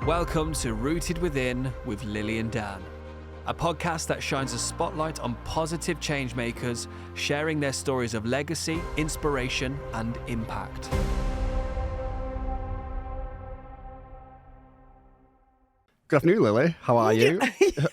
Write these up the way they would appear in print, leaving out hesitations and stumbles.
Welcome to Rooted Within with Lily and Dan, a podcast that shines a spotlight on positive change makers sharing their stories of legacy, inspiration, and impact. Good afternoon, Lily. How are you?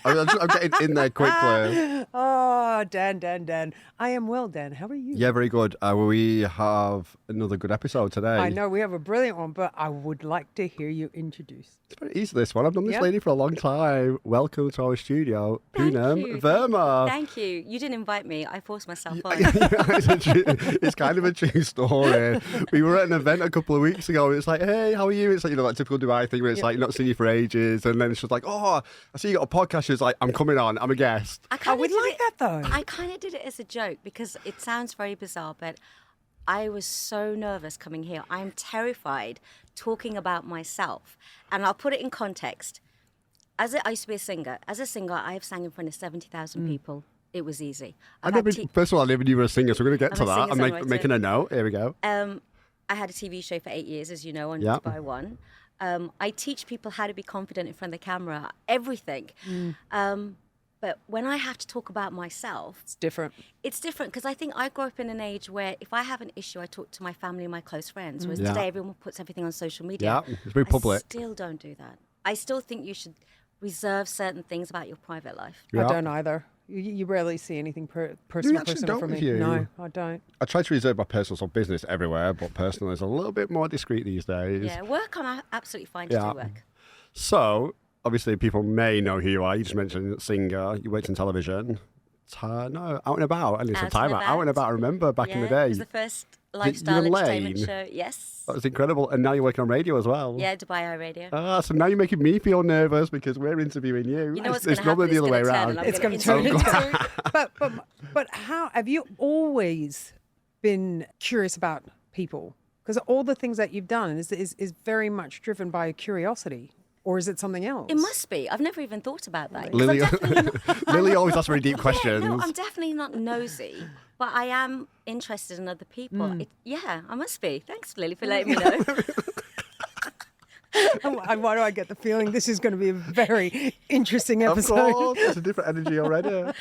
I'm getting in there quickly. Oh, Dan. I am well, Dan. How are you? Yeah, very good. We have another good episode today. I know we have a brilliant one, but I would like to hear you introduce. It's very easy, this one. I've known this lady for a long time. Welcome to our studio, Punam Verma. Thank you. You didn't invite me. I forced myself on. It's kind of a true story. We were at an event a couple of weeks ago, and it's like, hey, how are you? It's like, that typical Dubai thing where it's like, not seen you for ages. And then she was like, oh, I see you got a podcast. She was like, I'm coming on. I'm a guest. I would like that, though. I kind of did it as a joke because it sounds very bizarre, but I was so nervous coming here. I'm terrified talking about myself. And I'll put it in context. I used to be a singer. As a singer, I have sang in front of 70,000 people. It was easy. First of all, I never knew you were a singer, so we're going to get to that. I'm making a note. Here we go. I had a TV show for 8 years, as you know, on Dubai One. I teach people how to be confident in front of the camera, everything. But when I have to talk about myself... It's different. It's different because I think I grew up in an age where if I have an issue, I talk to my family and my close friends, whereas today everyone puts everything on social media. Yeah, it's very public. I still don't do that. I still think you should reserve certain things about your private life. I don't either. You rarely see anything personal from me. You? No, I don't. I try to reserve my personal or business everywhere, but personal is a little bit more discreet these days. Yeah, work, I'm absolutely fine to do work. So, obviously, people may know who you are. You just mentioned singer. You worked in television. No, Out and About. And it's a timer. Out and About. I remember back in the day. It was the first lifestyle entertainment show. Yes. That was incredible. And now you're working on radio as well. Yeah, Dubai Eye Radio. So now you're making me feel nervous because we're interviewing you. You know what's going to happen? Normally the other way around. It's going to turn into... But how... Have you always been curious about people? Because all the things that you've done is very much driven by curiosity. Or is it something else? It must be. I've never even thought about that. Lily always asks very deep questions. No, I'm definitely not nosy, but I am interested in other people. I must be. Thanks, Lily, for letting me know. Why do I get the feeling this is going to be a very interesting episode? Of course, there's a different energy already.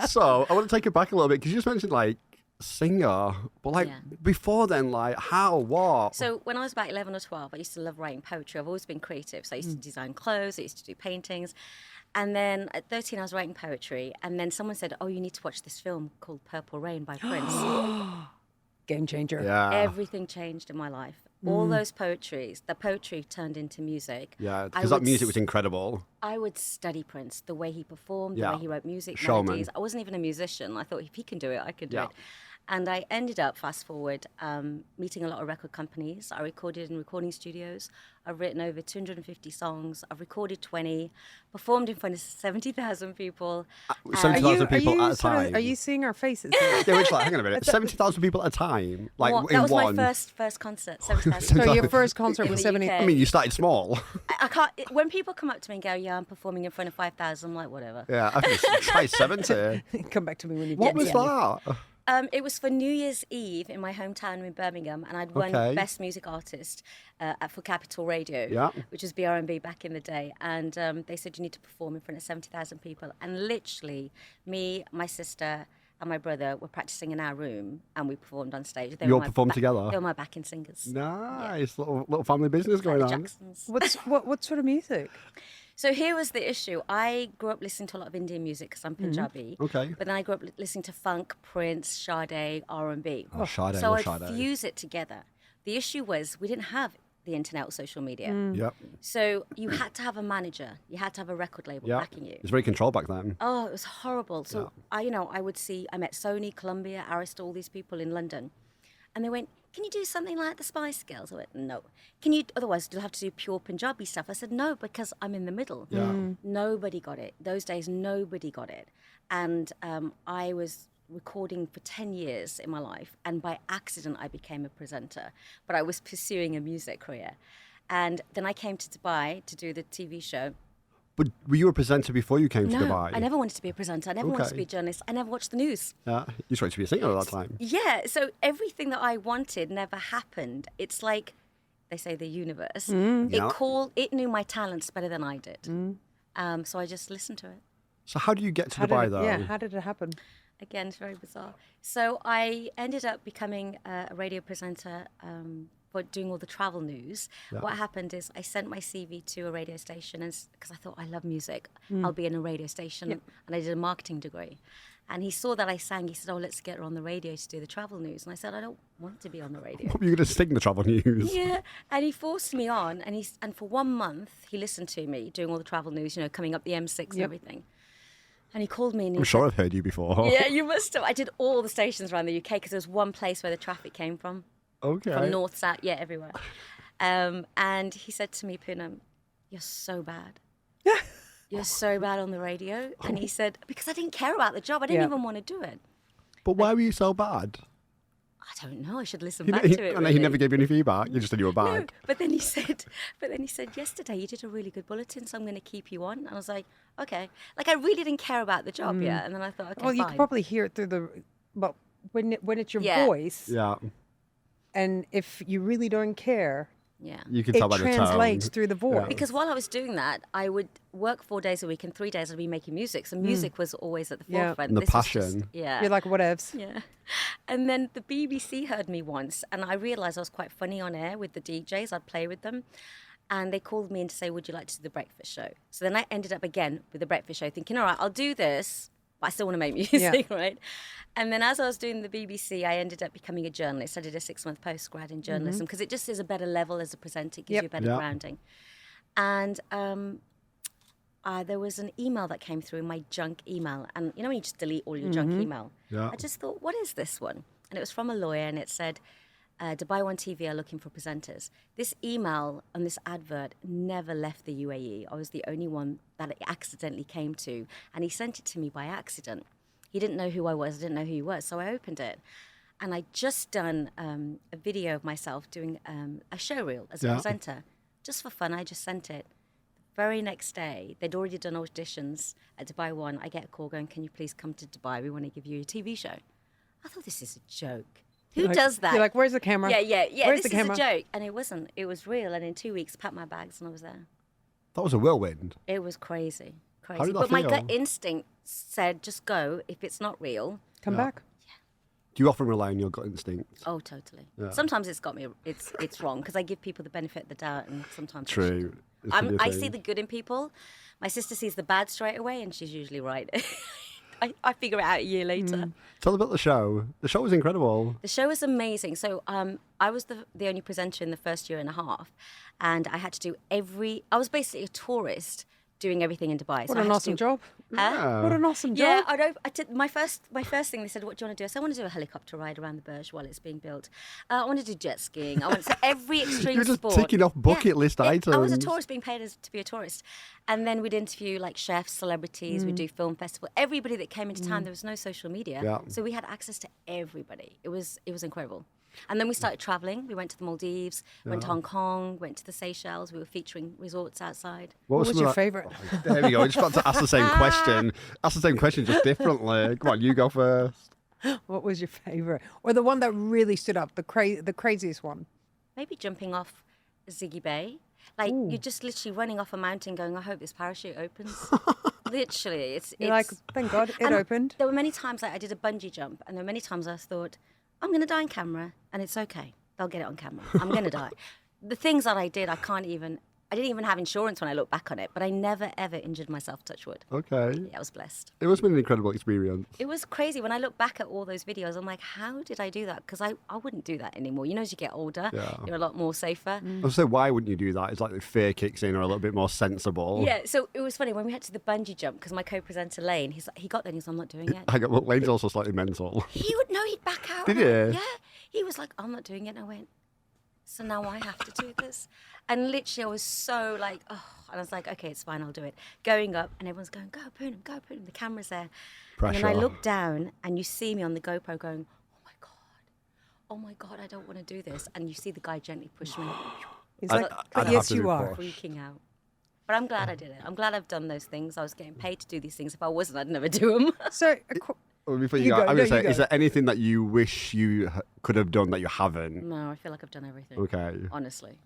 So I want to take it back a little bit because you just mentioned singer, but before then, what? So when I was about 11 or 12, I used to love writing poetry. I've always been creative. So I used to design clothes, I used to do paintings. And then at 13, I was writing poetry. And then someone said, oh, you need to watch this film called Purple Rain by Prince. Game changer. Yeah. Everything changed in my life. All those poetries, the poetry turned into music. Yeah, because that music was incredible. I would study Prince, the way he performed, the way he wrote music, Showman. melodies. I wasn't even a musician. I thought if he can do it, I could do it. And I ended up, fast forward, meeting a lot of record companies. I recorded in recording studios. I've written over 250 songs. I've recorded 20, performed in front of 70,000 people. 70,000 people at a time. Are you seeing our faces? Hang on a minute. 70,000 people at a time? That was my first concert, 70,000. So your first concert was 70. I mean, you started small. I can't. When people come up to me and go, "Yeah, I'm performing in front of 5,000," I'm like, whatever. Yeah, I think try 70. Come back to me when you. What was that? It was for New Year's Eve in my hometown in Birmingham, and I'd won Best Music Artist for Capital Radio, which was BRMB back in the day. And they said you need to perform in front of 70,000 people. And literally, me, my sister, and my brother were practicing in our room, and we performed on stage. You all performed together? They were my backing singers. Nice, little family business going on. Jacksons. What sort of music? So here was the issue. I grew up listening to a lot of Indian music because I'm Punjabi. Okay. But then I grew up listening to funk, Prince, Sade, R&B. Oh, Sade. So I'd fuse it together. The issue was we didn't have the internet or social media. Yep. So you had to have a manager. You had to have a record label backing you. It was very controlled back then. Oh, it was horrible. So I met Sony, Columbia, Arista, all these people in London. And they went, can you do something like the Spice Girls? I went, no. Otherwise you'll have to do pure Punjabi stuff. I said, no, because I'm in the middle. Yeah. Nobody got it. Those days, nobody got it. And I was recording for 10 years in my life. And by accident, I became a presenter. But I was pursuing a music career. And then I came to Dubai to do the TV show. But were you a presenter before you came to Dubai? I never wanted to be a presenter. I never wanted to be a journalist. I never watched the news. Yeah, you just wanted to be a singer at that time. Yeah, so everything that I wanted never happened. It's like they say the universe, Mm. it knew my talents better than I did. So I just listened to it. So how do you get to Dubai, though? Yeah, how did it happen? Again, it's very bizarre. So I ended up becoming a radio presenter for doing all the travel news. Yeah. What happened is I sent my CV to a radio station because I thought, I love music. I'll be in a radio station. Yep. And I did a marketing degree. And he saw that I sang. He said, let's get her on the radio to do the travel news. And I said, I don't want to be on the radio. You're going to sing the travel news. Yeah. And he forced me on. And for 1 month, he listened to me doing all the travel news, coming up the M6 and everything. And he called me and I'm sure I've heard you before. Yeah, you must have. I did all the stations around the UK because there was one place where the traffic came from. Okay. From north, south, everywhere. And he said to me, Punam, you're so bad. You're so bad on the radio. And he said, because I didn't care about the job. I didn't even want to do it. But why were you so bad? I don't know. I should listen back to it. And he never gave you any feedback. You just said you were bad. No, but then he said, yesterday you did a really good bulletin, so I'm going to keep you on. And I was like, okay. Like I really didn't care about the job yet. And then I thought, okay, Well, you fine. could probably hear it through when it's your voice, Yeah. and if you really don't care, Yeah. You can tell it by the tone. translates through the voice. Because while I was doing that, I would work 4 days a week, and 3 days I'd be making music. So music was always at the forefront. And the This was passion. You're like, whatevs. Yeah. And then the BBC heard me once, and I realised I was quite funny on air with the DJs. I'd play with them. And they called me in to say, would you like to do the breakfast show? So then I ended up again with the breakfast show thinking, all right, I'll do this, but I still want to make music, right? And then as I was doing the BBC, I ended up becoming a journalist. I did a 6-month postgrad in journalism because it just is a better level as a presenter. It gives you a better grounding. And there was an email that came through in my junk email. And when you just delete all your junk email? Yeah. I just thought, what is this one? And it was from a lawyer, and it said, Dubai One TV are looking for presenters. This email and this advert never left the UAE. I was the only one that it accidentally came to, and he sent it to me by accident. He didn't know who I was, I didn't know who he was, so I opened it. And I'd just done a video of myself doing a show reel as a presenter. Just for fun, I just sent it. The very next day, they'd already done auditions at Dubai One. I get a call going, can you please come to Dubai? We want to give you a TV show. I thought, this is a joke. Who does that? You're like, where's the camera? Yeah. Where's this the camera? is a joke. And it wasn't. It was real. And in 2 weeks, packed my bags and I was there. That was a whirlwind. It was crazy. How did that But my feel? gut instinct said, just go. If it's not real. Come back. Do you often rely on your gut instinct? Oh, totally. Yeah. Sometimes it's got me. It's wrong because I give people the benefit of the doubt, and sometimes I True. shouldn't. It's really a I thing. see the good in people. My sister sees the bad straight away, and she's usually right. I figure it out a year later. Tell about the show. The show was incredible. The show was amazing. So I was the only presenter in the first year and a half, and I had to do I was basically a tourist doing everything in Dubai. What an awesome job. Yeah. What an awesome job. Yeah, I did my first thing. They said, "What do you want to do?" I said, "I want to do a helicopter ride around the Burj while it's being built. I want to do jet skiing. I want to every extreme You're just sport." ticking off bucket list items. I was a tourist being paid to be a tourist, and then we'd interview like chefs, celebrities. We'd do film festival. Everybody that came into town. There was no social media, so we had access to everybody. It was incredible. And then we started traveling. We went to the Maldives, went to Hong Kong, went to the Seychelles. We were featuring resorts outside. What was your favourite? There we go. I just about to ask the same question. Ask the same question just differently. Come on, you go first. What was your favourite? Or the one that really stood up, the craziest one? Maybe jumping off Ziggy Bay. Like, you're just literally running off a mountain going, I hope this parachute opens. Literally. You're like, thank God it opened. There were many times I did a bungee jump, and there were many times I thought, I'm going to die on camera, and it's okay. They'll get it on camera. I'm going to die. The things that I did, I didn't even have insurance when I look back on it, but I never, ever injured myself, touch wood. Okay. Yeah, I was blessed. It must have been an incredible experience. It was crazy. When I look back at all those videos, I'm like, how did I do that? Because I wouldn't do that anymore. As you get older, you're a lot more safer. I was saying, why wouldn't you do that? It's like the fear kicks in or a little bit more sensible. Yeah, so it was funny when we had to the bungee jump because my co-presenter Lane, he got there and he's like, I'm not doing it. Well, Lane's also slightly mental. He'd back out. Did he? Yeah. He was like, I'm not doing it. And I went, so now I have to do this. And literally I was so like, oh, and I was like, okay, it's fine, I'll do it. Going up and everyone's going, go Punam, go Punam. The camera's there. Pressure. And then I look down and you see me on the GoPro going, oh my God, I don't want to do this. And you see the guy gently push me. He's like, I'd have yes, to you be are. pushed. Freaking out. But I'm glad I did it. I'm glad I've done those things. I was getting paid to do these things. If I wasn't, I'd never do them. So, Well, before You you go, go, I'm no, going to you say, go. is there anything that you wish you could have done that you haven't? No, I feel like I've done everything. Okay. Honestly.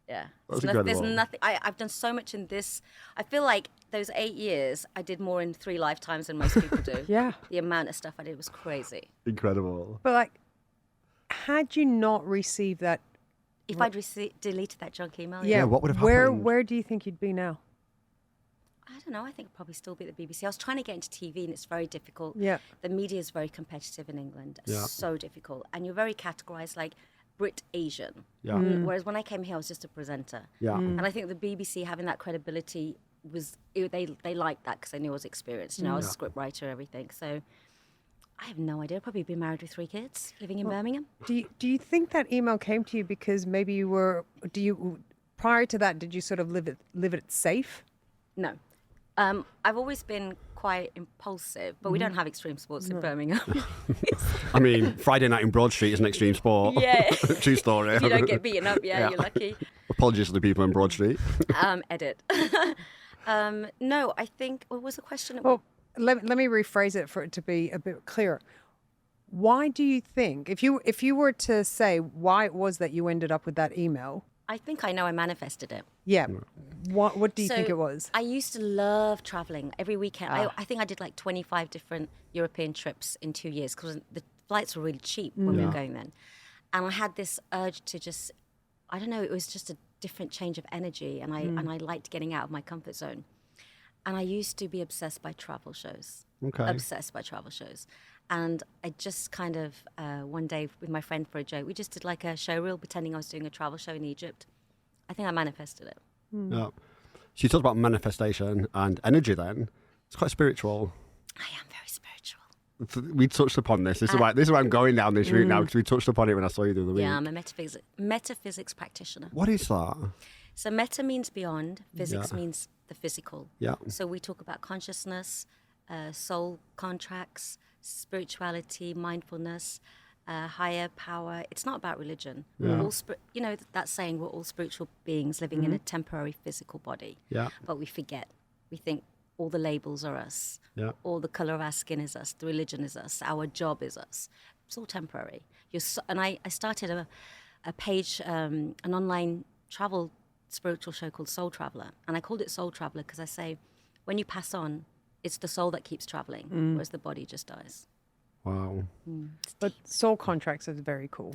Yeah. That's incredible. There's nothing. I've done so much in this. I feel like those 8 years, I did more in 3 lifetimes than most people do. Yeah. The amount of stuff I did was crazy. Incredible. But like, had you not received that, If I'd deleted that junk email, yeah, what would have happened? Where do you think you'd be now? I don't know. I think I'd probably still be at the BBC. I was trying to get into TV, and it's very difficult. Yeah. The media is very competitive in England. Yeah. So difficult. And you're very categorized like Brit Asian. Yeah. Whereas when I came here, I was just a presenter. Yeah. And I think the BBC having that credibility they liked that because they knew I was experienced. You know, I was a script writer, everything. So I have no idea. I'd probably been married with 3 kids, living in Birmingham. Do you think that email came to you because maybe you were? Prior to that, did you sort of live it safe? No. I've always been quite impulsive, but we don't have extreme sports in Birmingham. I mean, Friday night in Broad Street is an extreme sport. Yeah. True story. If you don't get beaten up, you're lucky. Apologies to the people in Broad Street. Edit. No, I think, what was the question? Well, let me rephrase it for it to be a bit clearer. Why do you think, if you were to say why it was that you ended up with that email? I think I know I manifested it. Yeah. What do you think it was? I used to love traveling every weekend. I think I did like 25 different European trips in 2 years because the flights were really cheap when we were going then. And I had this urge to just, I don't know, it was just a different change of energy, and I liked getting out of my comfort zone. And I used to be obsessed by travel shows. Okay. Obsessed by travel shows. And I just kind of, one day with my friend for a joke, we just did like a show reel pretending I was doing a travel show in Egypt. I think I manifested it. Yeah. So you talked about manifestation and energy then. It's quite spiritual. I am very spiritual. We touched upon this. This is why I'm going down this route now, because we touched upon it when I saw you the other week. Yeah, I'm a metaphysics practitioner. What is that? So meta means beyond, physics means the physical. Yeah. So we talk about consciousness, soul contracts, spirituality, mindfulness, higher power. It's not about religion. Yeah. We're all that saying, we're all spiritual beings living in a temporary physical body. Yeah. But we forget. We think all the labels are us. Yeah. All the color of our skin is us. The religion is us. Our job is us. It's all temporary. And I started a page, an online travel spiritual show called Soul Traveller. And I called it Soul Traveller because I say, when you pass on, it's the soul that keeps traveling, whereas the body just dies. Wow. But soul contracts is very cool.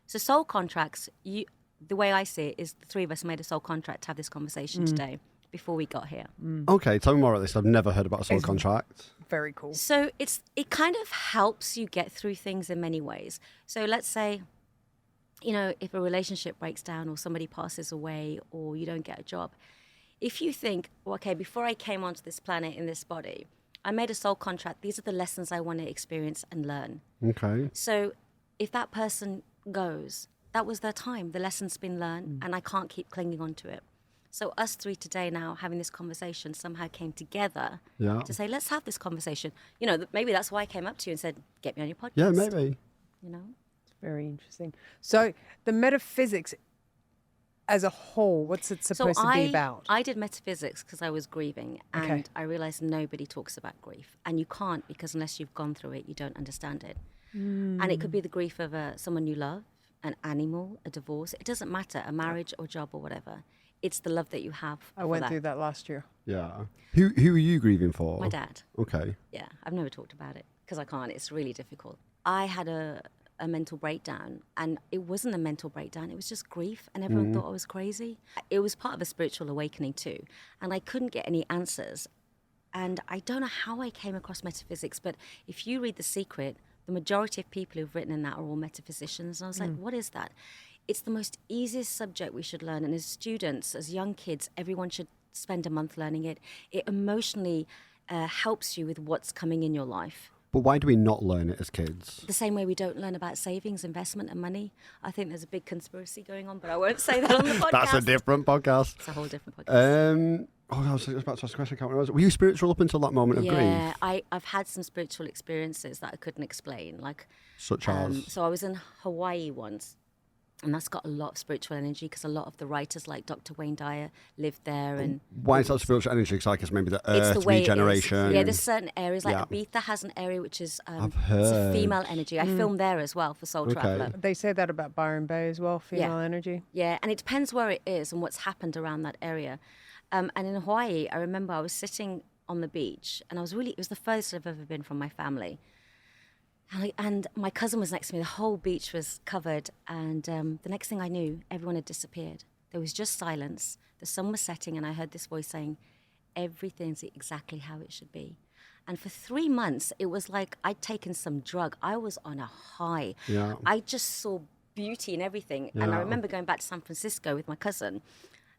So soul contracts, the way I see it is the 3 of us made a soul contract to have this conversation today before we got here. Okay, tell me more about this. I've never heard about a soul contract. Very cool. So it kind of helps you get through things in many ways. So let's say, if a relationship breaks down or somebody passes away or you don't get a job, if you think, okay, before I came onto this planet in this body, I made a soul contract. These are the lessons I want to experience and learn. Okay. So if that person goes, that was their time. The lesson's been learned, and I can't keep clinging on to it. So us 3 today now having this conversation somehow came together to say, let's have this conversation. Maybe that's why I came up to you and said, get me on your podcast. Yeah, maybe. Very interesting. So the metaphysics as a whole, what's it supposed to be about? I did metaphysics because I was grieving, and I realized nobody talks about grief. And you can't, because unless you've gone through it, you don't understand it. And it could be the grief of someone you love, an animal, a divorce. It doesn't matter, a marriage or job or whatever. It's the love that you have. I went through that last year. Yeah. Who are you grieving for? My dad. Okay. Yeah, I've never talked about it because I can't. It's really difficult. I had a mental breakdown, and it wasn't a mental breakdown. It was just grief, and everyone thought I was crazy. It was part of a spiritual awakening too, and I couldn't get any answers. And I don't know how I came across metaphysics, but if you read The Secret, the majority of people who've written in that are all metaphysicians. And I was like, what is that? It's the most easiest subject we should learn. And as students, as young kids, everyone should spend a month learning it. It emotionally helps you with what's coming in your life. But why do we not learn it as kids? The same way we don't learn about savings, investment, and money. I think there's a big conspiracy going on, but I won't say that on the podcast. That's a different podcast. It's a whole different podcast. I was about to ask a question. I can't remember. Were you spiritual up until that moment of grief? Yeah, I've had some spiritual experiences that I couldn't explain. Such as? So I was in Hawaii once, And that's got a lot of spiritual energy because a lot of the writers like Dr. Wayne Dyer lived there. And why is that spiritual energy? Because I guess maybe the earth, it's the way regeneration. Yeah, there's certain areas like Ibiza has an area which is I've heard. It's a female energy. I filmed there as well for Soul Traveller. They say that about Byron Bay as well, female energy. Yeah, and it depends where it is and what's happened around that area. And in Hawaii, I remember I was sitting on the beach and it was the furthest I've ever been from my family. And my cousin was next to me. The whole beach was covered. And the next thing I knew, everyone had disappeared. There was just silence. The sun was setting, and I heard this voice saying, everything's exactly how it should be. And for 3 months, it was like I'd taken some drug. I was on a high. Yeah. I just saw beauty in everything. Yeah. And I remember going back to San Francisco with my cousin,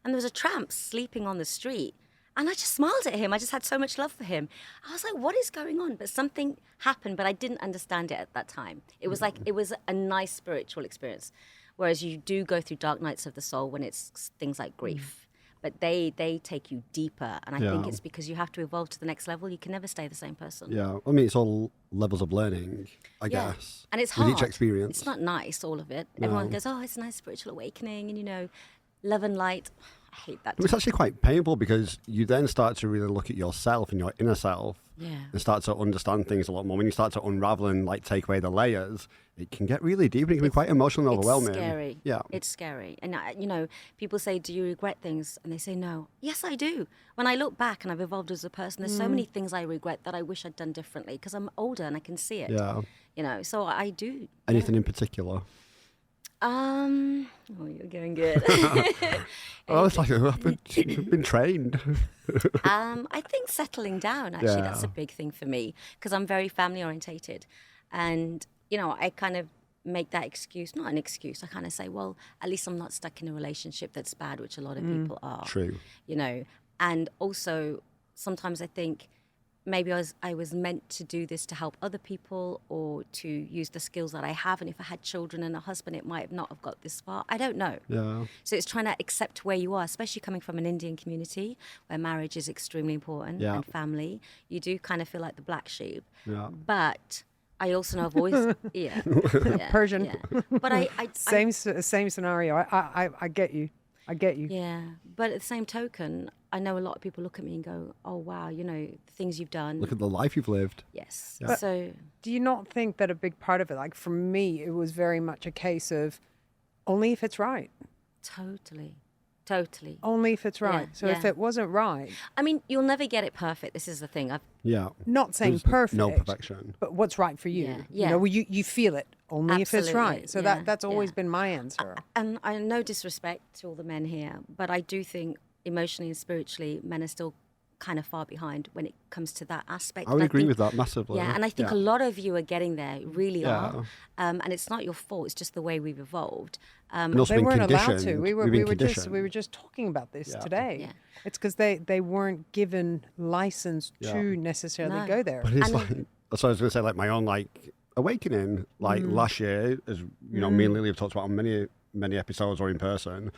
and there was a tramp sleeping on the street. And I just smiled at him. I just had so much love for him. I was like, what is going on? But something happened, but I didn't understand it at that time. It was like, it was a nice spiritual experience. Whereas you do go through dark nights of the soul when it's things like grief. But they take you deeper. And I think it's because you have to evolve to the next level. You can never stay the same person. Yeah. I mean, it's all levels of learning, I guess. And it's hard. With each experience. It's not nice, all of it. Everyone goes, oh, it's a nice spiritual awakening. And, love and light. I hate that. It's actually quite painful because you then start to really look at yourself and your inner self and start to understand things a lot more. When you start to unravel and take away the layers, it can get really deep and it can be quite emotional and overwhelming. It's scary. Yeah. It's scary. And, people say, do you regret things? And they say, no. Yes, I do. When I look back and I've evolved as a person, there's so many things I regret that I wish I'd done differently because I'm older and I can see it. Yeah. So I do. Anything in particular? Oh, you're going good. It's like I've been trained. I think settling down, actually, that's a big thing for me because I'm very family orientated. And, I kind of make that excuse, not an excuse. I kind of say, well, at least I'm not stuck in a relationship that's bad, which a lot of people are. True. And also sometimes I think maybe I was meant to do this to help other people or to use the skills that I have. And if I had children and a husband, it might not have got this far. I don't know. Yeah. So it's trying to accept where you are, especially coming from an Indian community where marriage is extremely important and family. You do kind of feel like the black sheep. Yeah. But I also know I've always, Persian. Yeah. But I same scenario. I get you. I get you. Yeah. But at the same token, I know a lot of people look at me and go, oh, wow, the things you've done. Look at the life you've lived. Yes. Yeah. So do you not think that a big part of it, like for me, it was very much a case of only if it's right? Totally. Only if it's right. So if it wasn't right. I mean, you'll never get it perfect. This is the thing. Not saying There's perfect. No perfection. But what's right for you. Yeah. You feel it only if it's right. So that's always been my answer. And I no disrespect to all the men here, but I do think emotionally and spiritually, men are still kind of far behind when it comes to that aspect. I would agree with that massively. Yeah, and I think a lot of you are getting there, really are. And it's not your fault, it's just the way we've evolved. They weren't allowed to. We were just talking about this today. Yeah. It's because they weren't given license to necessarily go there. But it's so I was going to say, my own awakening, last year, as me and Lily have talked about on many episodes or in person,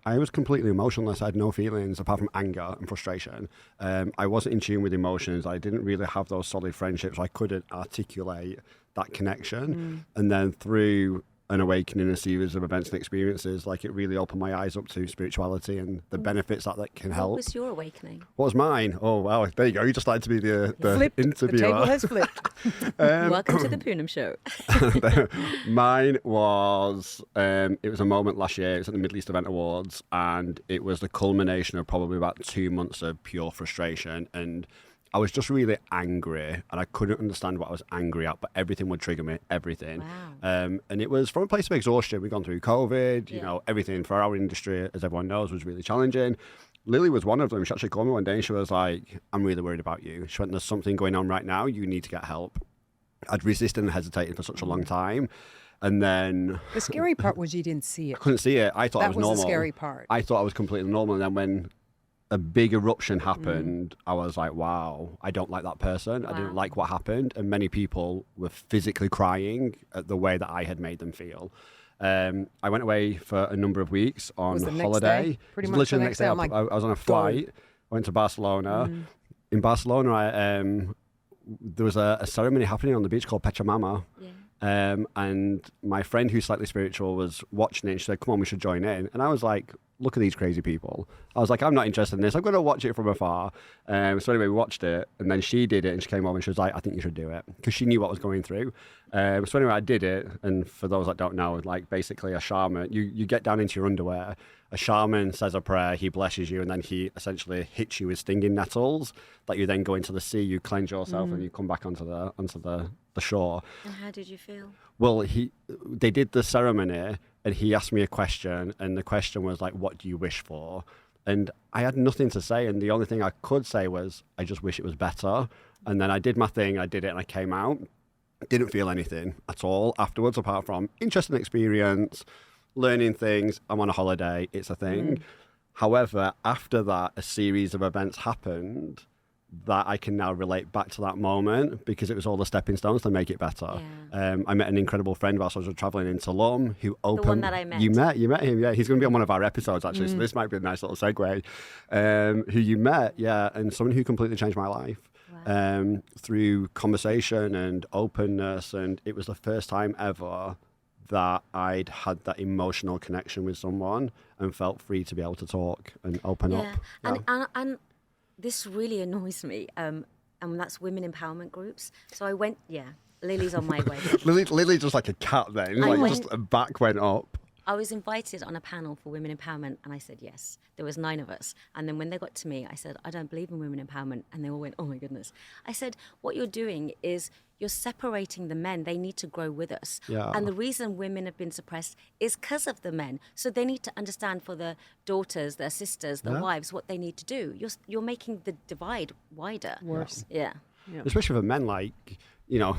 I was completely emotionless. I had no feelings apart from anger and frustration. I wasn't in tune with emotions. I didn't really have those solid friendships. I couldn't articulate that connection. And then through an awakening, a series of events and experiences, it really opened my eyes up to spirituality and the benefits that can help. What was your awakening? What was mine? Oh, wow, there you go. You just like to be the interviewer. The table has flipped. Welcome to the Punam Show. Mine was, it was a moment last year. It was at the Middle East Event Awards, and it was the culmination of probably about 2 months of pure frustration. And I was just really angry, and I couldn't understand what I was angry at, but everything would trigger me, everything. Wow. And it was from a place of exhaustion. We'd gone through COVID, everything for our industry, as everyone knows, was really challenging. Lily was one of them. She actually called me one day and she was like, I'm really worried about you. She went, there's something going on right now. You need to get help. I'd resisted and hesitated for such a long time. And then the scary part was you didn't see it. I couldn't see it. I thought I was normal. That was the scary part. I thought I was completely normal. And then when a big eruption happened, I was like, wow, I don't like that person. Wow. I didn't like what happened. And many people were physically crying at the way that I had made them feel. I went away for a number of weeks on holiday. Pretty much literally the next day. I was on a flight. I went to Barcelona. In Barcelona, there was a ceremony happening on the beach called Pachamama. And my friend who's slightly spiritual was watching it and she said, come on, we should join in. And I was like, look at these crazy people. I was like, I'm not interested in this. I'm going to watch it from afar. So anyway, we watched it and then she did it and she came over and she was like, I think you should do it, because she knew what was going through. So anyway, I did it. And for those that don't know, like basically a shaman, you get down into your underwear, a shaman says a prayer, he blesses you, and then he essentially hits you with stinging nettles that you then go into the sea, you cleanse yourself and you come back onto the shore. And how did you feel? Well, they did the ceremony and he asked me a question, and the question was like, what do you wish for? And I had nothing to say, and the only thing I could say was, I just wish it was better. And then I did my thing, I did it, and I came out. Didn't feel anything at all afterwards, apart from interesting experience, learning things. I'm on a holiday, it's a thing. However, after that, a series of events happened that I can now relate back to that moment, because it was all the stepping stones to make it better. Yeah. I met an incredible friend whilst I was traveling in Tulum who opened... The one that I met. You met him, yeah. He's going to be on one of our episodes, actually, so this might be a nice little segue. Who you met, yeah, and someone who completely changed my life. Wow. Through conversation and openness, and it was the first time ever that I'd had that emotional connection with someone and felt free to be able to talk and open up. Yeah, and this really annoys me, and that's women empowerment groups. So I went, Lily's on my way. Lily just like a cat then, just a back went up. I was invited on a panel for women empowerment, and I said yes. There was 9 of us. And then when they got to me, I said, I don't believe in women empowerment. And they all went, oh my goodness. I said, what you're doing is you're separating the men. They need to grow with us. Yeah. And the reason women have been suppressed is because of the men. So they need to understand for their daughters, their sisters, their wives, what they need to do. You're making the divide wider. Worse. Yeah. Especially for men, like,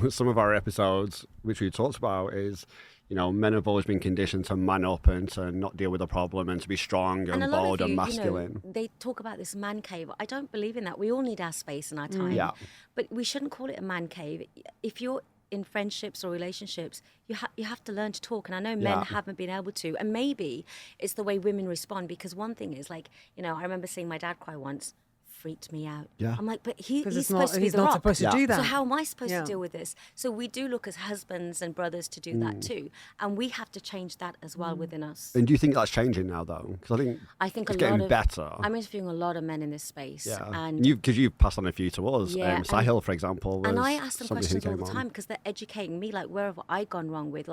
some of our episodes, which we talked about, is... men have always been conditioned to man up and to not deal with a problem and to be strong and bold and masculine. They talk about this man cave. I don't believe in that. We all need our space and our time. Yeah. But we shouldn't call it a man cave. If you're in friendships or relationships, you have to learn to talk. And I know men haven't been able to. And maybe it's the way women respond, because one thing is like, I remember seeing my dad cry once. Freaked me out. Yeah. I'm like, but he's supposed to be the rock. He's not supposed to do that. So how am I supposed to deal with this? So we do look as husbands and brothers to do that too, and we have to change that as well within us. And do you think that's changing now, though? Because I think it's getting better. I'm interviewing a lot of men in this space, and because you've passed on a few to us. Sahil, for example, and I ask them questions all the time because they're educating me, like where have I gone wrong with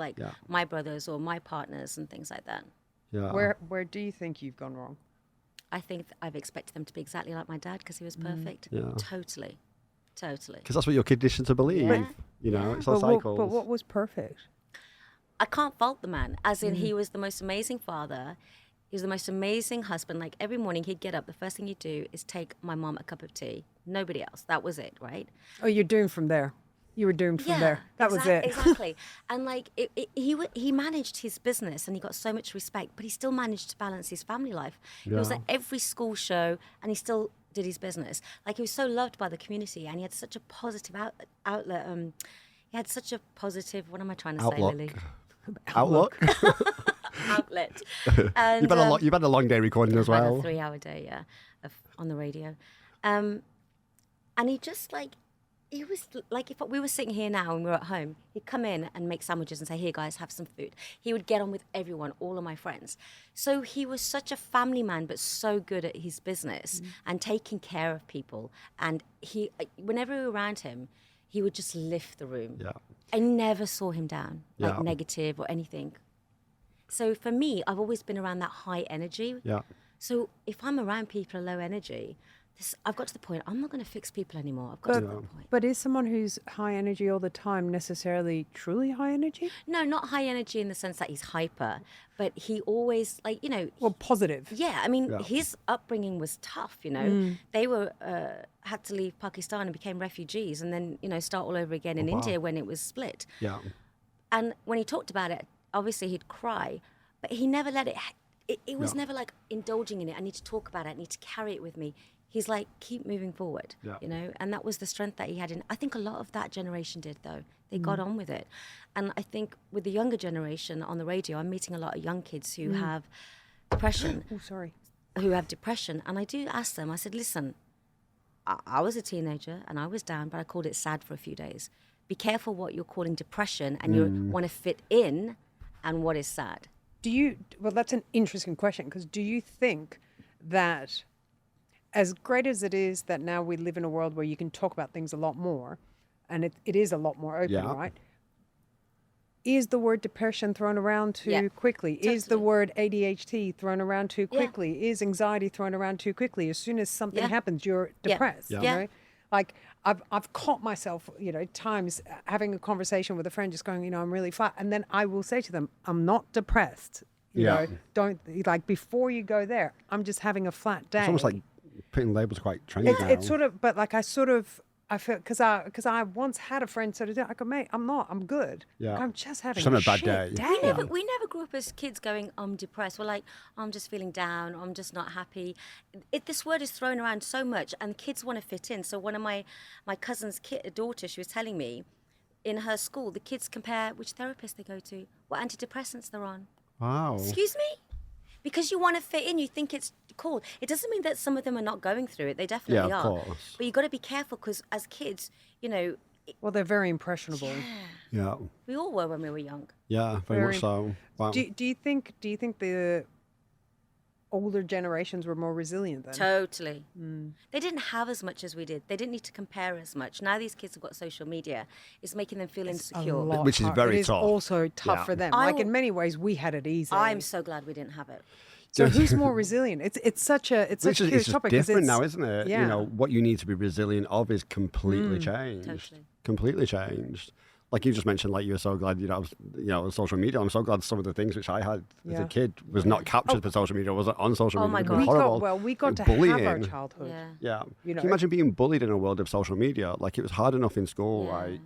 my brothers or my partners and things like that. Yeah. Where do you think you've gone wrong? I think I've expected them to be exactly like my dad because he was perfect. Yeah. Totally. Because that's what you're conditioned to believe. It's like cycles. But what was perfect? I can't fault the man. As in, he was the most amazing father. He was the most amazing husband. Like every morning he'd get up. The first thing he'd do is take my mom a cup of tea. Nobody else. That was it, right? Oh, you're doomed from there. You were doomed from there. That was it. Exactly. And like he managed his business and he got so much respect, but he still managed to balance his family life. Yeah. He was at every school show and he still did his business. Like he was so loved by the community and he had such a positive outlet. He had such a positive, what am I trying to say, Lily? Outlook. Outlet. And, you've had a long day recording as well. I've had a 3-hour day, on the radio. And he just like, he was like, if we were sitting here now and we were at home, he'd come in and make sandwiches and say, here guys, have some food. He would get on with everyone, all of my friends. So he was such a family man, but so good at his business and taking care of people. And whenever we were around him, he would just lift the room. Yeah. I never saw him down, like negative or anything. So for me, I've always been around that high energy. Yeah. So if I'm around people low energy, I've got to the point, I'm not going to fix people anymore. I've got to that point. But is someone who's high energy all the time necessarily truly high energy? No, not high energy in the sense that he's hyper, but he always, like, Well, positive. Yeah, I mean, his upbringing was tough, They were had to leave Pakistan and became refugees and then, start all over again in India when it was split. Yeah. And when he talked about it, obviously he'd cry, but he never let it... It was never like indulging in it. I need to talk about it. I need to carry it with me. He's like, keep moving forward, and that was the strength that he had. I think a lot of that generation did, though. They got on with it. And I think with the younger generation on the radio, I'm meeting a lot of young kids who have depression. Who have depression. And I do ask them, I said, listen, I was a teenager and I was down, but I called it sad for a few days. be careful what you're calling depression, and you want to fit in, and what is sad. Well, that's an interesting question, because do you think that, as great as it is that now we live in a world where you can talk about things a lot more, and it is a lot more open, right? Is the word depression thrown around too quickly? Totally. Is the word ADHD thrown around too quickly? Is anxiety thrown around too quickly? As soon as something happens, you're depressed. You know? Like I've caught myself, times having a conversation with a friend, just going, I'm really flat, and then I will say to them, I'm not depressed. You know, don't, like, before you go there, I'm just having a flat day. It's almost like putting labels quite trendy now. It's sort of, but like I feel, because I once had a friend sort of do it. I go, mate, I'm good. Yeah. Like, I'm just having a bad day. We never grew up as kids going, I'm depressed. We're like, I'm just feeling down. I'm just not happy. This word is thrown around so much, and kids want to fit in. So one of my cousin's daughter, she was telling me, in her school, the kids compare which therapist they go to, what antidepressants they're on. Wow. Excuse me? Because you want to fit in, you think it's cool. It doesn't mean that some of them are not going through it. They definitely are. Course. But you got to be careful, because as kids, well, they're very impressionable. Yeah. We all were when we were young. Yeah, very much so. Wow. Do you think the older generations were more resilient then? Totally. They didn't have as much as we did. They didn't need to compare as much. Now these kids have got social media. It's making them feel insecure. Which is very It is tough. also tough for them. In many ways, we had it easy. I'm so glad we didn't have it. So who's more resilient? It's such a curious topic. It's different now, isn't it? Yeah. What you need to be resilient of is completely changed. Totally. Completely changed. Like you just mentioned, like you were so glad, I was, on social media. I'm so glad some of the things which I had as a kid was not captured for social media, wasn't on social media. Oh my God. We got to have our childhood. Yeah. Can you imagine being bullied in a world of social media? Like, it was hard enough in school, like...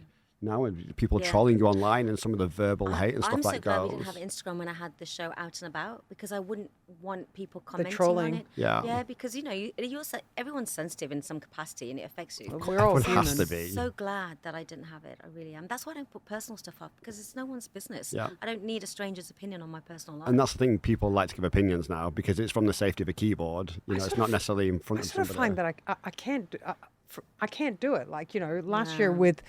Now people trolling you online, and some of the verbal hate and stuff that goes. I'm so glad we didn't have Instagram when I had the show Out and About, because I wouldn't want people commenting trolling on it. Yeah, because everyone's sensitive in some capacity, and it affects you. We're all human. Has to be. So glad that I didn't have it. I really am. That's why I don't put personal stuff up, because it's no one's business. Yeah. I don't need a stranger's opinion on my personal life. And that's the thing, people like to give opinions now because it's from the safety of a keyboard. It's not necessarily in front of somebody. I find that I can't do it. Like, last year with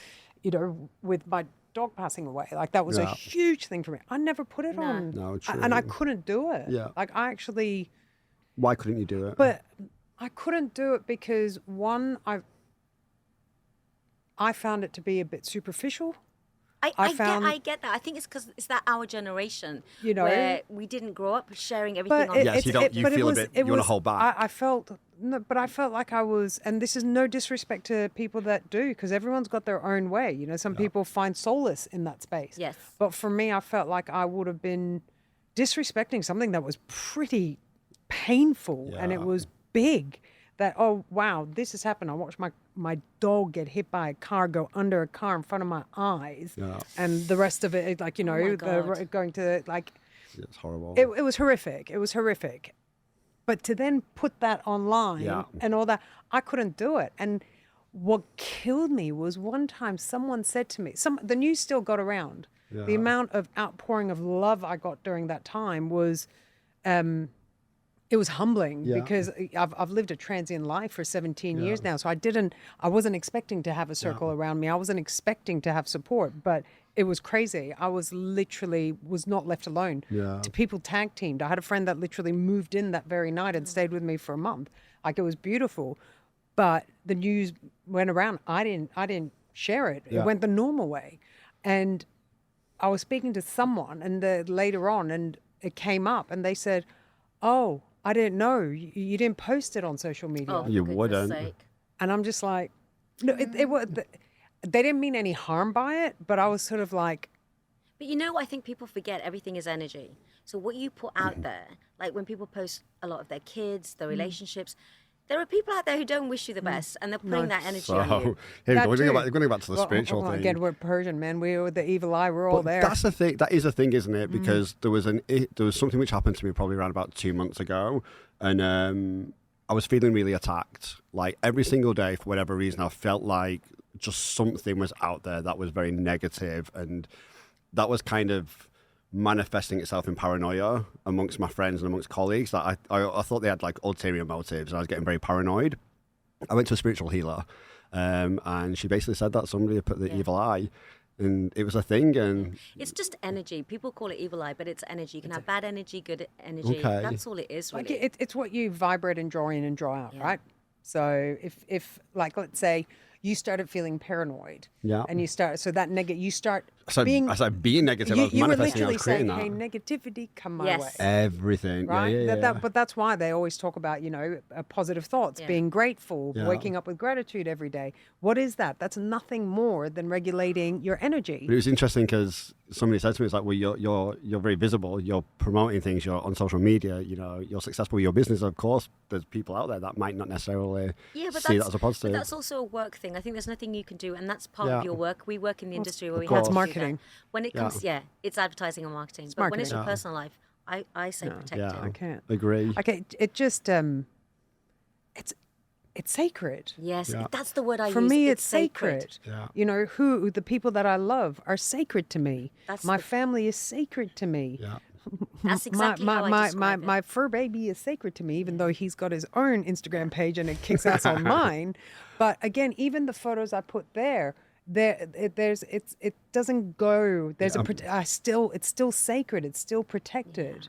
my dog passing away, like that was a huge thing for me. I never put it on. No, true. And I couldn't do it. Yeah. Like, Why couldn't you do it? But I couldn't do it because, one, I found it to be a bit superficial. I get that. I think it's because it's that our generation, where we didn't grow up sharing everything on. Yes, you feel a bit. You want to hold back. I felt like I was, and this is no disrespect to people that do, because everyone's got their own way. Some people find solace in that space. Yes. But for me, I felt like I would have been disrespecting something that was pretty painful, and it was big. That, oh wow, this has happened. I watched my dog get hit by a car, go under a car in front of my eyes, and the rest of it, like going to like. It's horrible. It was horrific. It was horrific, but to then put that online and all that, I couldn't do it. And what killed me was one time someone said to me, the news still got around. Yeah. The amount of outpouring of love I got during that time was. It was humbling because I've lived a transient life for 17 years now. So I wasn't expecting to have a circle around me. I wasn't expecting to have support, but it was crazy. I was not left alone. Yeah. People tag teamed. I had a friend that literally moved in that very night and stayed with me for a month. Like, it was beautiful, but the news went around. I didn't share it. Yeah. It went the normal way. And I was speaking to someone later on, and it came up, and they said, "Oh, I didn't know. You didn't post it on social media." Oh, you wouldn't. Sake. And I'm just like, no, it was. They didn't mean any harm by it, but I was sort of like. But I think people forget everything is energy. So what you put out there, like when people post a lot of their kids, their relationships, there are people out there who don't wish you the best, and they're putting that energy on you. Here we go. We're going back to the spiritual thing. Again, we're Persian, man. We're the evil eye. We're all there. That's the thing. That is the thing, isn't it? Because there was something which happened to me probably around about 2 months ago, and I was feeling really attacked. Like, every single day, for whatever reason, I felt like just something was out there that was very negative, and that was kind of manifesting itself in paranoia amongst my friends and amongst colleagues. That I thought they had like ulterior motives, and I was getting very paranoid. I went to a spiritual healer, And she basically said that somebody had put the evil eye, and it was a thing. And it's just energy. People call it evil eye, but it's energy. You can have bad energy, good energy. Okay. That's all it is, really. Like it's what you vibrate and draw in and draw out, right? So if like, let's say you started feeling paranoid, and you start, so that you start being negative. I was you were manifesting. I literally was creating saying, that. hey, negativity, come my way. Everything, right? But that's why they always talk about, positive thoughts, being grateful, waking up with gratitude every day. What is that? That's nothing more than regulating your energy. But it was interesting because somebody said to me, it's like, well, you're very visible. You're promoting things. You're on social media. You're successful with your business. Of course, there's people out there that might not necessarily see that as a positive. But that's also a work thing. I think there's nothing you can do, and that's part of your work. We work in the industry where we have to do marketing. that. When it comes, it's advertising and marketing. But when it's your personal life, I say protect it. I can't agree. Okay, it just it's sacred. Yes, that's the word I use. For me, it's sacred. Yeah. Who the people that I love are sacred to me. My family is sacred to me. Yeah. That's exactly how I describe it. My fur baby is sacred to me, even though he's got his own Instagram page and it kicks ass on mine. But again, even the photos I put there, it doesn't go. It's still sacred. It's still protected.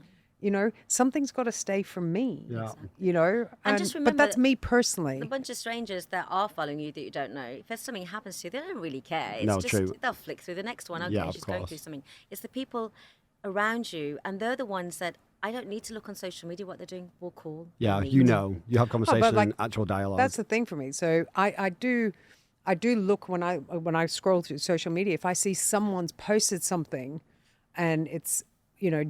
Something's got to stay from me. And just remember, but that's me personally. The bunch of strangers that are following you that you don't know, if there's something happens to you, they don't really care. It's No, just true. they'll flick through the next one. Okay, Yeah, she's of going course. through something. It's the people around you, and they're the ones that I don't need to look on social media what they're doing. We'll call. Yeah, meet. you have conversation like, and actual dialogue. That's the thing for me. So I do look when I scroll through social media. If I see someone's posted something, and it's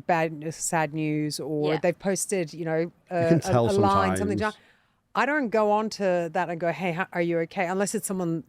bad, sad news, or they've posted you can tell a line, something. sometimes. I don't go on to that and go, hey, are you okay? Unless it's someone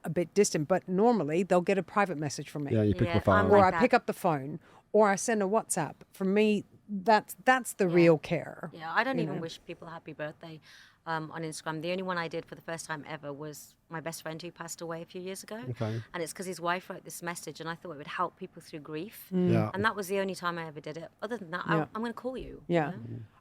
a bit distant. But normally they'll get a private message from me. Yeah, you pick the phone. Or I pick up the phone, or I send a WhatsApp. For me, that's the real care. Yeah, I don't even wish people a happy birthday on Instagram. The only one I did for the first time ever was my best friend who passed away a few years ago. Okay. And it's because his wife wrote this message, and I thought it would help people through grief. Yeah. And that was the only time I ever did it. Other than that, I'm going to call you. Yeah.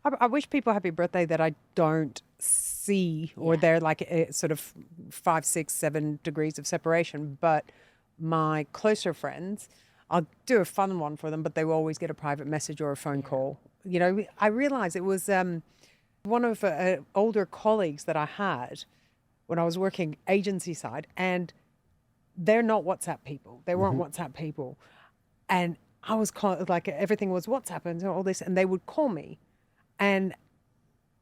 I wish people happy birthday that I don't see, or they're like sort of 5, 6, 7 degrees of separation. But my closer friends, I'll do a fun one for them, but they will always get a private message or a phone call. I realized it was one of older colleagues that I had when I was working agency side, and they're not WhatsApp people. They weren't WhatsApp people. And I was like, everything was WhatsApp and all this, and they would call me. And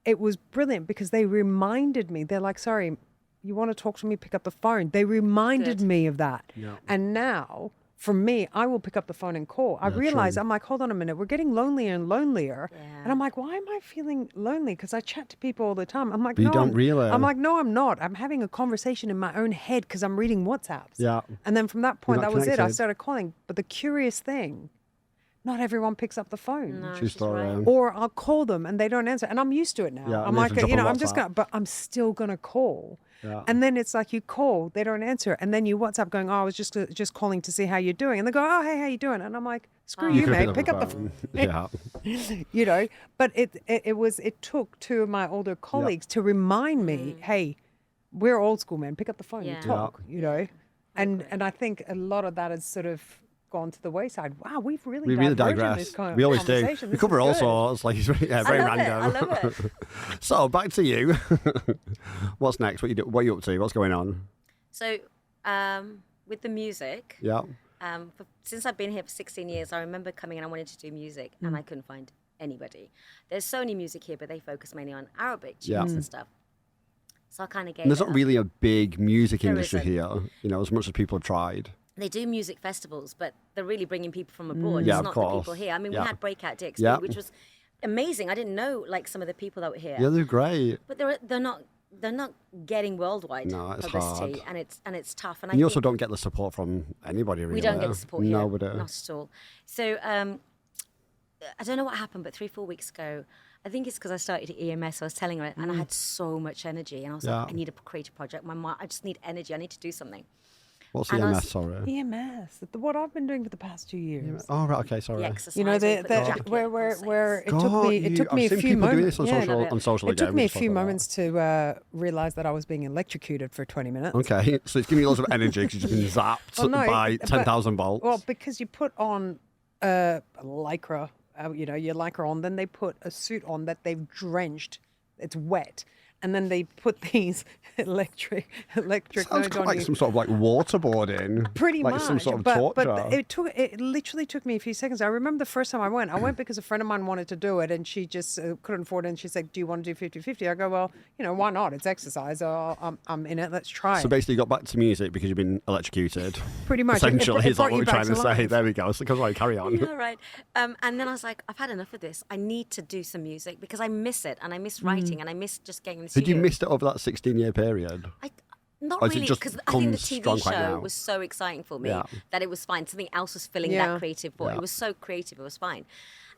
it was brilliant because they reminded me. They're like, sorry, you want to talk to me? Pick up the phone. They reminded me of that. Yeah. And now, for me, I will pick up the phone and call. I realize, I'm like, hold on a minute, we're getting lonelier and lonelier. Yeah. And I'm like, why am I feeling lonely? Because I chat to people all the time. I'm like, but no, you don't realize. I'm like, no, I'm not. I'm having a conversation in my own head because I'm reading WhatsApps. Yeah. And then from that point, that was it. I connected. started calling. But the curious thing, not everyone picks up the phone. No, True she's story. right. Or I'll call them and they don't answer. And I'm used to it now. Yeah, I'm and like, they have to drop a I'm just WhatsApp. going to, but I'm still going to call. Yeah. And then it's like you call, they don't answer. And then you WhatsApp going, oh, I was just calling to see how you're doing. And they go, oh, hey, how you doing? And I'm like, screw you, could mate. Pick up the phone. Yeah. But it took 2 of my older colleagues to remind me, hey, we're old school, man. Pick up the phone and talk, And I think a lot of that has sort of gone to the wayside. Wow, we really digress. This kind of we always do. conversation. We This cover is all good. sorts. Like, very random. I love it. So back to you. What's next? What are you up to? What's going on? So, with the music, Yeah. since I've been here for 16 years, I remember coming and I wanted to do music, and I couldn't find anybody. There's Sony Music here, but they focus mainly on Arabic tunes and stuff. So I kind of gave And there's it not up. really a big music industry isn't. here, as much as people have tried. They do music festivals, but they're really bringing people from abroad. Yeah, It's of not course. the people here. I mean, Yeah. we had Breakout DXP, Yeah. which was amazing. I didn't know some of the people that were here. Yeah, they're great. But they're not getting worldwide No, it's publicity, hard. and it's tough. And And you I also think don't get the support from anybody, really. we don't get the support here, Nobody. not at all. So I don't know what happened, but 3-4 weeks ago, I think it's because I started at EMS. I was telling her, and I had so much energy, and I was like, I need to create a project. I just need energy. I need to do something. What's EMS, sorry? EMS, what I've been doing for the past 2 years. Oh, right, okay, sorry. The exercise, You know, where it took me a few moments. On social It took me a few moments to realise that I was being electrocuted for 20 minutes. Okay, so it's giving you lots of energy because you've just been zapped by 10,000 volts. Well, because you put on lycra, your lycra on, then they put a suit on that they've drenched. It's wet. And then they put these electric Sounds nodes on like you. some sort of like waterboarding. Pretty like much. some sort of but torture. it literally took me a few seconds. I remember the first time I went because a friend of mine wanted to do it and she just couldn't afford it. And she said, do you want to do 50-50? I go, well, why not? It's exercise. I'm in it. Let's try it. So basically you got back to music because you've been electrocuted. Pretty much. Essentially, is that what we're trying to life. say? There we go. So carry on. Yeah, right. And then I was like, I've had enough of this. I need to do some music because I miss it and I miss writing and I miss just getting in the studio. Did you miss it over that 16-year period? Not Or is it really, just because I think the comes strong TV right show now? was so exciting for me Yeah. that it was fine. Something else was filling Yeah. that creative void. Yeah. It was so creative, it was fine.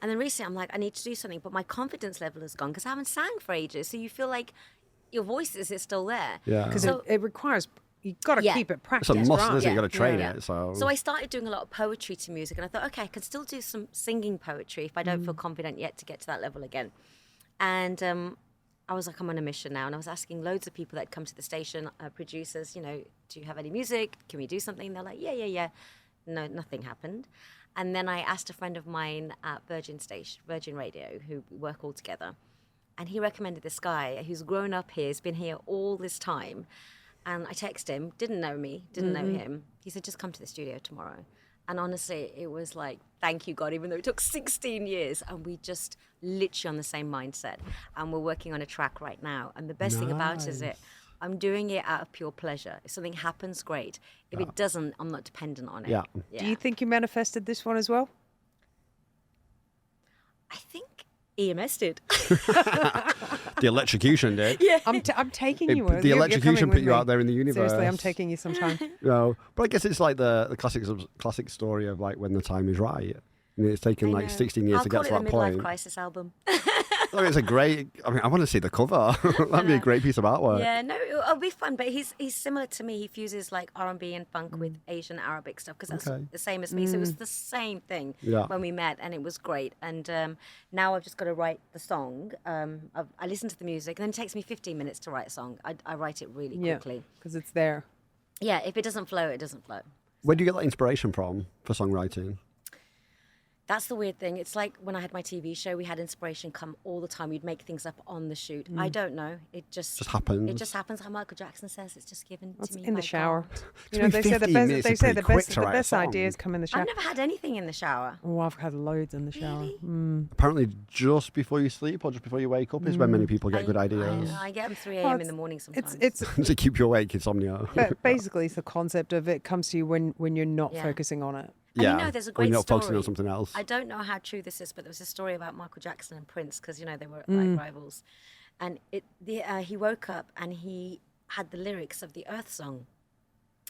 And then recently I'm like, I need to do something, but my confidence level has gone because I haven't sang for ages. So you feel like your voice is still there. Yeah. Because So- it requires, you've got to Yeah. keep it It's practiced. a must, right? isn't it? Yeah. You've got to train Yeah. it. So I started doing a lot of poetry to music, and I thought, okay, I can still do some singing poetry if I don't feel confident yet to get to that level again. And I was like, I'm on a mission now, and I was asking loads of people that come to the station, producers, do you have any music? Can we do something? They're like, yeah. No, nothing happened. And then I asked a friend of mine at Virgin Radio, who we work all together, and he recommended this guy who's grown up here, has been here all this time. And I texted him, didn't know me, didn't know him. He said, just come to the studio tomorrow. And honestly, it was like, thank you, God, even though it took 16 years. And we just literally on the same mindset. And we're working on a track right now. And the best thing about it is I'm doing it out of pure pleasure. If something happens, great. If it doesn't, I'm not dependent on it. Yeah. Do you think you manifested this one as well? I think EMS did. the electrocution did. Yeah. I'm taking you. The electrocution put you out there in the universe. Seriously, I'm taking you sometime. No, but I guess it's like the classic story of like when the time is right. And it's taken like 16 years to get to that I'll call it the point. Midlife Crisis album. I mean, it's a great. I want to see the cover. That'd be a great piece of artwork. Yeah, no, it'll be fun. But he's similar to me. He fuses like R&B and funk with Asian Arabic stuff because that's the same as me. So it was the same thing when we met, and it was great. And now I've just got to write the song. I listen to the music, and then it takes me 15 minutes to write a song. I write it really quickly. Because it's there. Yeah, if it doesn't flow, it doesn't flow. Where do you get that inspiration from for songwriting? That's the weird thing. It's like when I had my TV show, we had inspiration come all the time. We'd make things up on the shoot. I don't know. It just happens. It just happens. How Michael Jackson says, it's just given to me. In the by shower. God. They say the 15 best. minutes They is say pretty the quick best. to The write a best song. ideas come in the shower. I've never had anything in the shower. Oh, I've had loads in the shower. Really? Apparently, just before you sleep or just before you wake up is when many people get good ideas. I get them 3 a.m. in the morning sometimes. It's To keep you awake, insomnia. but basically it's the concept of it comes to you when you're not focusing on it. And there's a when great you're not story. focusing on something else. I don't know how true this is, but there was a story about Michael Jackson and Prince because they were like rivals, and he woke up and he had the lyrics of the Earth song,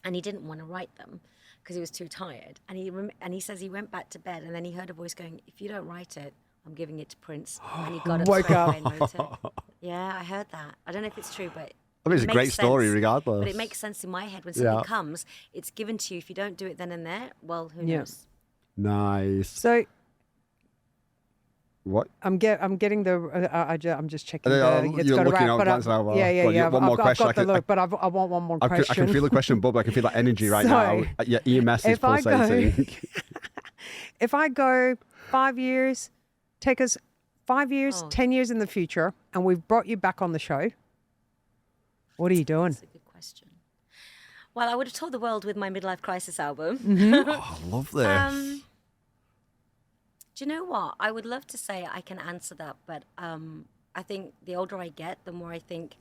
and he didn't want to write them because he was too tired. And he says he went back to bed, and then he heard a voice going, "If you don't write it, I'm giving it to Prince." And he got up straight away and wrote it. Yeah, I heard that. I don't know if it's true, but. I mean, it's a great story sense, regardless. But it makes sense in my head when something comes, it's given to you. If you don't do it then and there, well, who knows? Nice. So What? I'm getting the. I'm just checking. You're It's got a looking wrap, out, but glancing over. yeah. One more question. I've got the look, but I want one more question. I can feel the question bubble. I can feel that energy right So, now. Yeah, EMS is pulsating. If I go 5 years, take us 5 years, 10 years in the future, and we've brought you back on the show, what are you doing? That's a good question. Well, I would have told the world with my midlife crisis album. Oh, I love this. Do you know what? I would love to say I can answer that, but I think the older I get, the more I think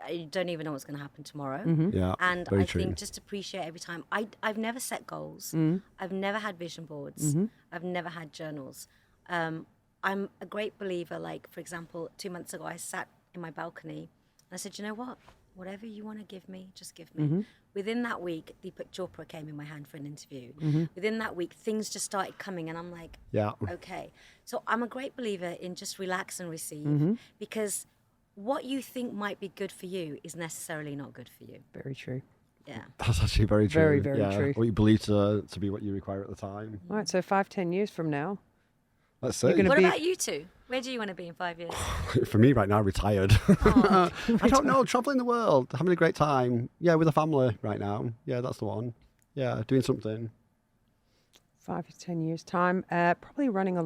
I don't even know what's going to happen tomorrow. Yeah, and very I true. think just appreciate every time. I've never set goals. I've never had vision boards. I've never had journals. I'm a great believer. Like, for example, 2 months ago, I sat in my balcony and I said, you know what? Whatever you want to give me, just give me. Within that week, Deepak Chopra came in my hand for an interview. Within that week, things just started coming, and I'm like, okay. So I'm a great believer in just relax and receive, because what you think might be good for you is necessarily not good for you. Very true. Yeah. That's actually very true. Very, very true. What you believe to be what you require at the time. All right, so 5-10 years from now. Let's see. What about you two? Where do you want to be in 5 years? For me right now, retired. Oh. I don't know, traveling the world, having a great time. Yeah, with a family right now. Yeah, that's the one. Yeah, doing something. 5 to 10 years time, probably running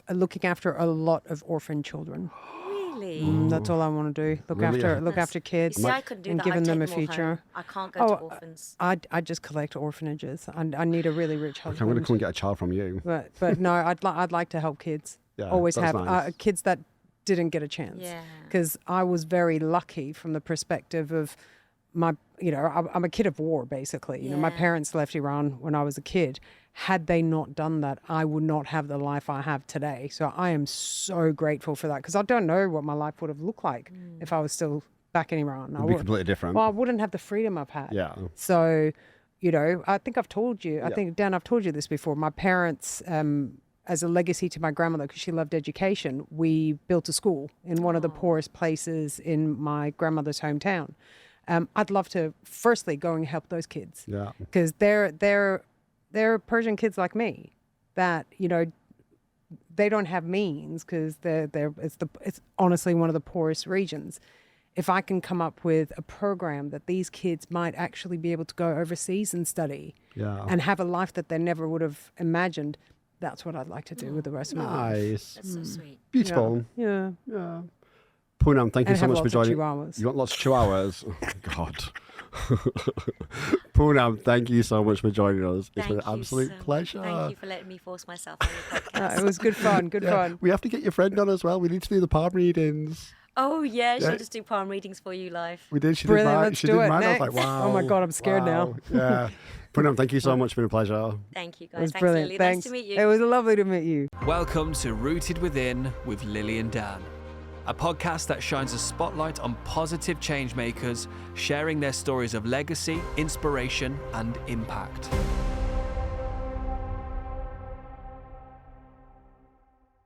looking after a lot of orphan children. Really? That's all I want to do. Look after kids. You see, I couldn't do and that. giving I'd them a take them all future. home. I can't go to orphans. I just collect orphanages. I need a really rich husband. Okay, I'm going to come and get a child from you. But no, I'd like to help kids. Yeah, always that's have nice. kids that didn't get a chance. Yeah. Because I was very lucky from the perspective of my, I'm a kid of war, basically. My parents left Iran when I was a kid. Had they not done that, I would not have the life I have today. So I am so grateful for that, because I don't know what my life would have looked like if I was still back in Iran. It'd be completely different. Well, I wouldn't have the freedom I've had. Yeah. So, I think I've told you, I think, Dan, I've told you this before. My parents, as a legacy to my grandmother, because she loved education, we built a school in one of the poorest places in my grandmother's hometown. I'd love to, firstly, go and help those kids. Yeah. Because they're Persian kids like me that, they don't have means, because it's honestly one of the poorest regions. If I can come up with a program that these kids might actually be able to go overseas and study and have a life that they never would have imagined, that's what I'd like to do with the rest of my life. Nice. That's so sweet. Beautiful. Yeah. Punam, thank you so much for joining. Chihuahuas. You want lots of chihuahuas? Oh, God. Punam, thank you so much for joining us. It's been an absolute pleasure. Thank you for letting me force myself on your podcast. It was good fun. Good fun. We have to get your friend on as well. We need to do the palm readings. Oh, yeah. She'll just do palm readings for you live. We did. She Brilliant. did mine. Let's She do did it mine. next. I was like, wow. Oh, my God. I'm scared now. Yeah. Punam, thank you so much. It's been a pleasure. Thank you, guys. It was Thanks, brilliant. Lily. Thanks. Nice to meet you. It was lovely to meet you. Welcome to Rooted Within with Lily and Dan, a podcast that shines a spotlight on positive change makers sharing their stories of legacy, inspiration, and impact.